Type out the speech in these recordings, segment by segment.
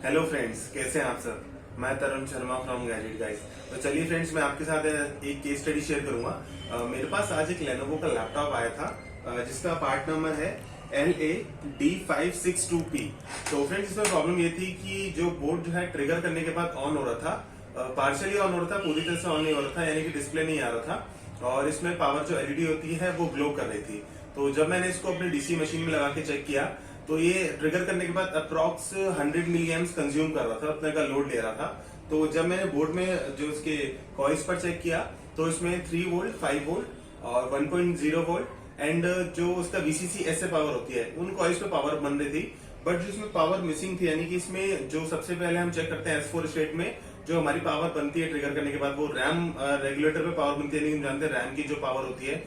Hello friends, कैसे हैं आप सब। मैं तरुण शर्मा फ्रॉम गैजेट गाइस। तो चलिए फ्रेंड्स, मैं आपके साथ एक केस स्टडी शेयर करूंगा। मेरे पास आज एक लेनोवो का लैपटॉप आया था, जिसका पार्ट नंबर है LA-D562P। तो फ्रेंड्स, इसमें प्रॉब्लम ये थी कि जो बोर्ड जो है ट्रिगर करने के बाद ऑन हो रहा था, पार्शियली ऑन हो रहा था, पूरी तरह से ऑन नहीं हो रहा था, यानी कि डिस्प्ले नहीं आ रहा था और इसमें पावर जो एलईडी होती है वो ग्लो कर रही थी। तो जब मैंने इसको अपनी डीसी मशीन में लगा के चेक किया तो ये ट्रिगर करने के बाद अप्रॉक्स 100 मिली एम्स कंज्यूम कर रहा था, उतने का लोड ले रहा था। तो जब मैंने बोर्ड में जो उसके कॉइल्स पर चेक किया तो इसमें 3 वोल्ट, 5 वोल्ट और 1.0 वोल्ट एंड जो उसका वीसीसी ऐसे पावर होती है उन कॉइल्स पे पावर बन रही थी। बट जो इसमें पावर मिसिंग थी, यानी कि इसमें जो सबसे पहले हम चेक करते हैं S4 स्टेट में जो हमारी पावर बनती है ट्रिगर करने के बाद, वो रैम रेगुलेटर पे पावर बनती है। लेकिन जानते हैं रैम की जो पावर होती है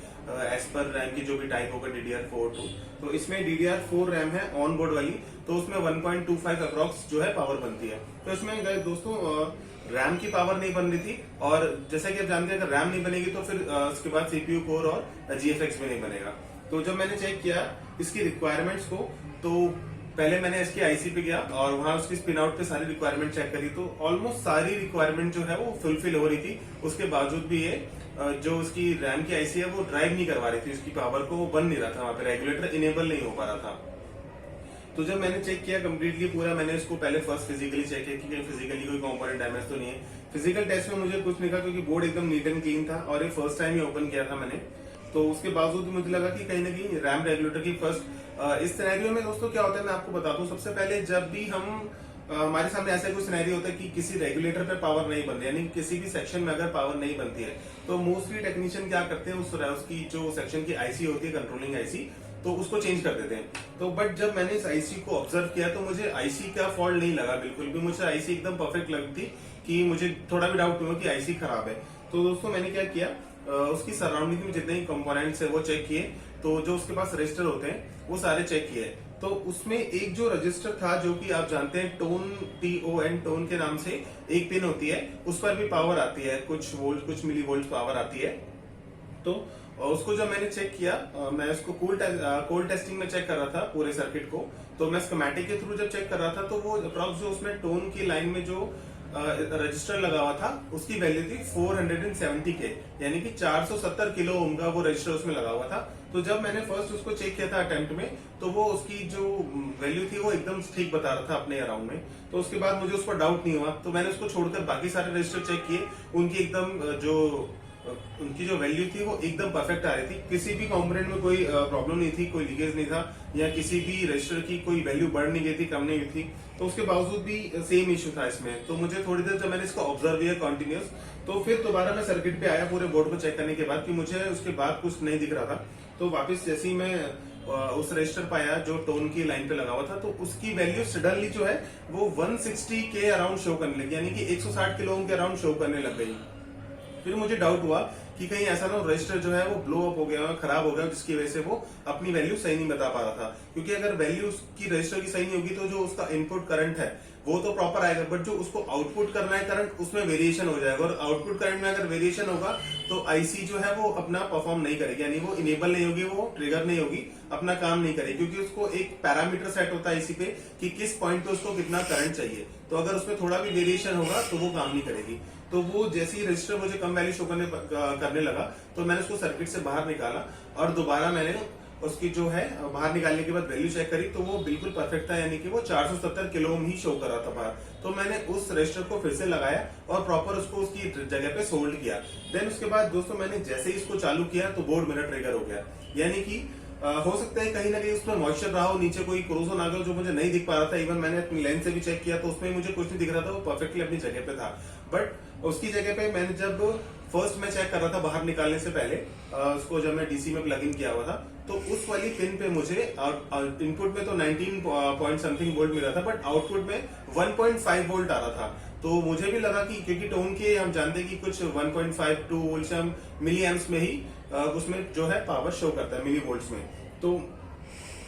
एज पर रैम की जो भी टाइप होगा DDR4 2, तो इसमें DDR4 रैम है ऑन बोर्ड वाली, तो उसमें 1.25 अप्रॉक्स जो है पावर बनती है। तो इसमें दोस्तों रैम की पावर नहीं बन रही थी और जैसा कि आप जानते हैं अगर रैम नहीं बनेगी तो फिर उसके बाद सीपीयू कोर और GFX भी नहीं बनेगा। तो जब मैंने चेक किया इसकी रिक्वायरमेंट्स को, तो पहले मैंने इसकी आईसी पे गया और वहां उसकी स्पिन आउट पे सारी रिक्वायरमेंट चेक करी, तो ऑलमोस्ट सारी रिक्वायरमेंट जो है वो फुलफिल हो रही थी। उसके बावजूद भी ये जो उसकी रैम की आईसी है वो ड्राइव नहीं करवा रही थी, उसकी पावर को वो बन नहीं रहा था, वहां पे रेगुलेटर इनेबल नहीं हो पा रहा था। तो जब मैंने चेक किया कंप्लीटली पूरा, मैंने इसको पहले फर्स्ट फिजिकली चेक किया कि फिजिकली कोई कंपोनेंट डैमेज तो नहीं है। फिजिकल टेस्ट में मुझे कुछ नहीं कहा क्योंकि बोर्ड एकदम नीट एंड क्लीन था और ये फर्स्ट टाइम ही ओपन किया था मैंने। तो उसके बावजूद मुझे लगा कि कहीं ना कहीं रैम रेगुलेटर की फर्स्ट इस सिनेरियो में दोस्तों क्या होता है मैं आपको बताता हूँ। सबसे पहले जब भी हम हमारे सामने ऐसा कोई सिनेरियो होता है कि किसी रेगुलेटर पे पावर नहीं बन रही, यानी किसी भी सेक्शन में अगर पावर नहीं बनती है, तो मोस्टली टेक्नीशियन क्या करते हैं उसकी जो सेक्शन की आईसी होती है, कंट्रोलिंग आईसी, तो उसको चेंज कर देते हैं। तो बट जब मैंने इस आईसी को ऑब्जर्व किया तो मुझे आईसी का फॉल्ट नहीं लगा बिल्कुल भी। मुझे आईसी एकदम परफेक्ट लगी थी कि मुझे थोड़ा भी डाउट नहीं हुआ कि आईसी खराब है। तो दोस्तों मैंने क्या किया, उसकी सराउंडिंग में जितने कंपोनेंट्स है वो चेक किए, तो जो उसके पास रजिस्टर होते हैं वो सारे चेक किए। तो उसमें एक जो रजिस्टर था जो कि आप जानते हैं टोन के नाम से एक पिन होती है, उस पर भी पावर आती है, कुछ वोल्ट कुछ मिली वोल्ट पावर आती है। तो उसको जब मैंने चेक किया, मैं उसको कोल्ड टेस्टिंग में चेक कर रहा था पूरे सर्किट को। तो मैं स्कीमेटिक के थ्रू जब चेक कर रहा था तो वो अप्रॉक्स जो उसमें टोन की लाइन में जो रजिस्टर लगा हुआ था उसकी वैल्यू थी 470 के, यानी कि 470 किलो ओम का वो रजिस्टर उसमें लगा हुआ था। तो जब मैंने फर्स्ट उसको चेक किया था अटेम्प्ट में, तो वो उसकी जो वैल्यू थी वो एकदम ठीक बता रहा था अपने अराउंड में। तो उसके बाद मुझे उस पर डाउट नहीं हुआ, तो मैंने उसको छोड़कर बाकी सारे रजिस्टर चेक किए, उनकी एकदम उनकी जो वैल्यू थी वो एकदम परफेक्ट आ रही थी। किसी भी कंपोनेंट में कोई प्रॉब्लम नहीं थी, कोई लीकेज नहीं था, या किसी भी रजिस्टर की कोई वैल्यू बढ़ नहीं गई थी, कम नहीं हुई थी। तो उसके बावजूद भी सेम इश्यू था इसमें। तो मुझे थोड़ी देर जब मैंने इसको ऑब्जर्व किया कंटिन्यूस, तो फिर दोबारा मैं सर्किट पे आया पूरे बोर्ड को चेक करने के बाद कि मुझे उसके बाद कुछ नहीं दिख रहा था। तो वापस जैसे ही मैं उस रजिस्टर पाया जो टोन की लाइन पे लगा हुआ था, तो उसकी वैल्यू सडनली जो है वो 160 के अराउंड शो करने लगी, यानी कि 160 किलो ओम के अराउंड शो करने लग गई। फिर मुझे डाउट हुआ कि कहीं ऐसा ना रजिस्टर जो है वो ब्लो अप हो गया, खराब हो गया, जिसकी वजह से वो अपनी वैल्यू सही नहीं बता पा रहा था। क्योंकि अगर वैल्यू उसकी रजिस्टर की सही नहीं होगी तो जो उसका इनपुट करंट है वो तो प्रॉपर आएगा, बट जो उसको आउटपुट करना है करंट, उसमें वेरिएशन हो जाएगा। और आउटपुट करंट में अगर वेरिएशन होगा तो आईसी जो है वो अपना परफॉर्म नहीं करेगी, यानी वो इनेबल नहीं होगी, वो ट्रिगर नहीं होगी, अपना काम नहीं करेगी। क्योंकि उसको एक पैरामीटर सेट होता है आईसी पे कि किस पॉइंट पे उसको कितना करंट चाहिए। तो अगर उसमें थोड़ा भी वेरिएशन होगा तो वो काम नहीं करेगी। तो वो जैसे ही रजिस्टर मुझे कम वैल्यू शो करने लगा, तो मैंने उसको सर्किट से बाहर निकाला और दोबारा मैंने उसकी जो है बाहर निकालने के बाद वैल्यू चेक करी, तो वो बिल्कुल परफेक्ट था, यानी कि वो 470 किलो ओम ही शो कर रहा था बाहर। तो मैंने उस रजिस्टर को फिर से लगाया और प्रॉपर उसको उसकी जगह पे सोल्ड किया। देन उसके बाद दोस्तों मैंने जैसे ही इसको चालू किया तो बोर्ड मेरा ट्रिगर हो गया। यानी कि हो सकता है कहीं ना कहीं उसमें मॉइस्चर रहा हो, नीचे कोई क्रोजन आ गया जो मुझे नहीं दिख पा रहा था। इवन मैंने अपनी लेंस से भी चेक किया तो उसमें मुझे कुछ नहीं दिख रहा था, वो परफेक्टली अपनी जगह पे था। बट उसकी जगह पे मैंने जब फर्स्ट मैं चेक कर रहा था बाहर निकालने से पहले, उसको जब मैं डीसी में प्लग इन किया हुआ था, तो उस वाली पिन पे मुझे इनपुट में तो 19 पॉइंट समथिंग वोल्ट मिल रहा था, बट आउटपुट में 1.5 वोल्ट आ रहा था। तो मुझे भी लगा कि क्योंकि टोन के हम जानते हैं कि कुछ 1.52 वोल्ट से हम मिली एम्प्स में ही उसमें जो है पावर शो करता है मिली वोल्ट्स में। तो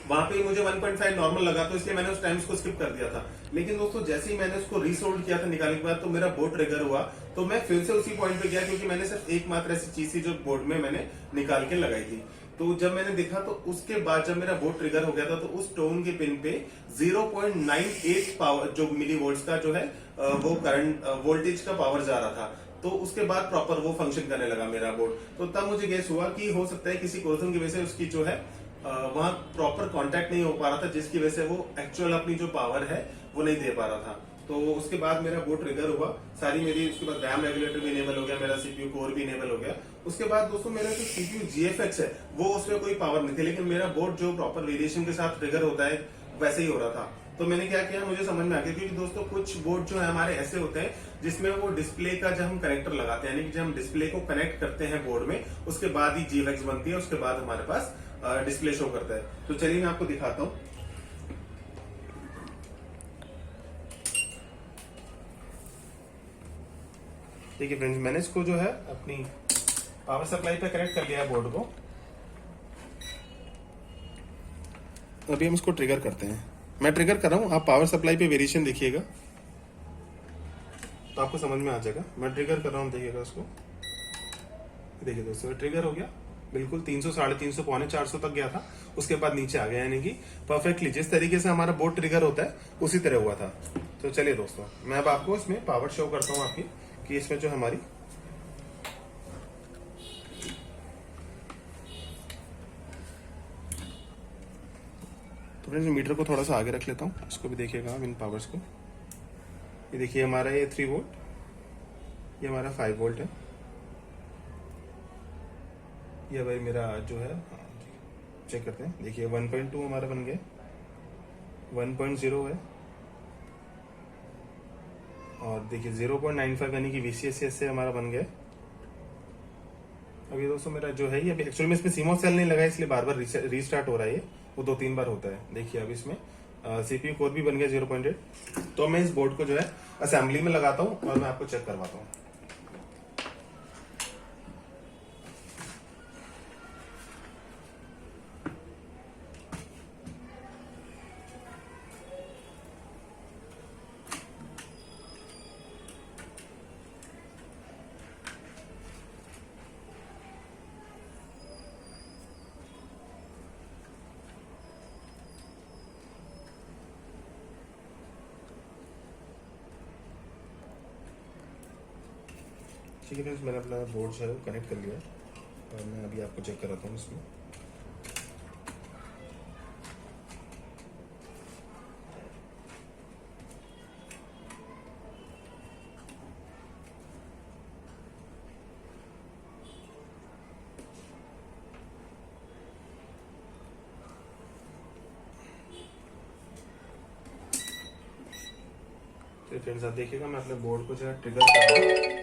वहां पे मुझे 1.5 नॉर्मल लगा, तो इसलिए मैंने उस टाइम्स को स्किप कर दिया था। लेकिन दोस्तों जैसे ही मैंने उसको रीसोल्ड किया था निकालने के बाद, तो मेरा बोर्ड ट्रिगर हुआ। तो मैं फिर से उसी पॉइंट पे गया क्योंकि मैंने सिर्फ एकमात्र ऐसी चीज थी जो बोर्ड में मैंने निकाल के लगाई थी। तो जब मैंने देखा तो उसके बाद जब मेरा बोर्ड ट्रिगर हो गया था तो उस टोन के पिन पे 0.98 पावर जो मिली वोल्ट्स का जो है वो करंट वोल्टेज का पावर जा रहा था। तो उसके बाद प्रॉपर वो फंक्शन करने लगा मेरा बोर्ड। तो तब मुझे गेस हुआ कि हो सकता है किसी कोरोजन की वजह से उसकी जो है वहां प्रॉपर कांटेक्ट नहीं हो पा रहा था, जिसकी वजह से वो एक्चुअल अपनी जो पावर है वो नहीं दे पा रहा था। तो उसके बाद मेरा बोर्ड ट्रिगर हुआ, सारी मेरी उसके बाद रैम रेगुलेटर भी इनेबल हो गया, मेरा सीपीयू कोर भी इनेबल हो गया। उसके बाद दोस्तों मेरा जो सीपीयू जीएफएक्स है वो उसमें कोई पावर नहीं थी, लेकिन मेरा बोर्ड जो प्रॉपर वेरिएशन के साथ ट्रिगर होता है वैसे ही हो रहा था। तो मैंने क्या किया, मुझे समझ में आ गया, क्योंकि दोस्तों कुछ बोर्ड जो है हमारे ऐसे होते हैं जिसमें वो डिस्प्ले का जब हम कनेक्टर लगाते हैं, यानी कि जब हम डिस्प्ले को कनेक्ट करते हैं बोर्ड में, उसके बाद ही जीएफएक्स बनती है, उसके बाद हमारे पास डिस्प्ले शो करता है। तो चलिए मैं आपको दिखाता हूँ। देखिए फ्रेंड्स, मैंने इसको जो है अपनी पावर सप्लाई पे कनेक्ट कर लिया है बोर्ड को। अभी हम इसको ट्रिगर करते हैं। मैं ट्रिगर कर रहा हूँ, आप पावर सप्लाई पे वेरिएशन देखिएगा तो आपको समझ में आ जाएगा। मैं ट्रिगर कर रहा हूँ, देखिएगा उसको। देखिए दोस्तों, ट्रिगर हो गया बिल्कुल 300, 350, पौने 400 तक गया था, उसके बाद नीचे आ गया, यानी कि परफेक्टली जिस तरीके से हमारा बोर्ड ट्रिगर होता है उसी तरह हुआ था। तो चलिए दोस्तों, मैं अब आपको इसमें पावर शो करता हूँ आपकी, कि इसमें जो हमारी तो फ्रेंड्स मीटर को थोड़ा सा आगे रख लेता हूँ, इसको भी देखिएगा आप इन पावर्स को। ये देखिए हमारा ये 3 वोल्ट, ये हमारा 5 वोल्ट है। ये भाई मेरा जो है चेक करते हैं। देखिए 1.2 हमारा बन गया, 1.0 है, और देखिए 0.95 यानी कि VCSS से हमारा बन गया। अभी दोस्तों मेरा जो है ये अभी एक्चुअल में इसमें सीमॉस सेल नहीं लगा है, इसलिए बार बार रीस्टार्ट हो रहा है, ये वो 2-3 बार होता है। देखिए अब इसमें सीपीयू कोर भी बन गया 0.8। तो मैं इस बोर्ड को जो है असेंबली में लगाता हूँ और मैं आपको चेक करवाता हूँ। ठीक है फ्रेंड्स, मैंने अपना बोर्ड जो है वो कनेक्ट कर लिया है और मैं अभी आपको चेक कराता हूँ इसमें। तो फ्रेंड्स आप देखिएगा, मैं अपने बोर्ड को जो है ट्रिगर कर रहा हूँ।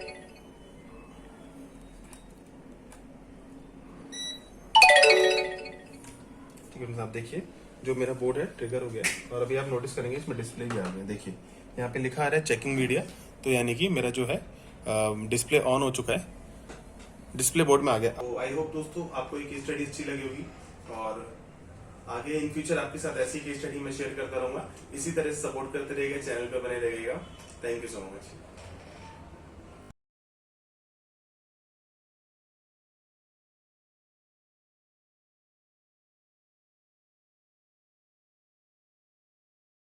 आप देखिए जो मेरा बोर्ड है ट्रिगर हो गया, और अभी आप नोटिस करेंगे इसमें डिस्प्ले भी आ गया। देखिए यहाँ पे लिखा आ रहा है चेकिंग मीडिया, तो यानी कि मेरा जो है डिस्प्ले ऑन हो चुका है, डिस्प्ले बोर्ड में आ गया। तो आई होप दोस्तों आपको ये केस स्टडी अच्छी लगी होगी, और आगे इन फ्यूचर आपके साथ ऐसी केस स्टडी मैं शेयर करता रहूंगा। इसी तरह से सपोर्ट करते रहिएगा, चैनल पे बने रहिएगा। Thank you so much.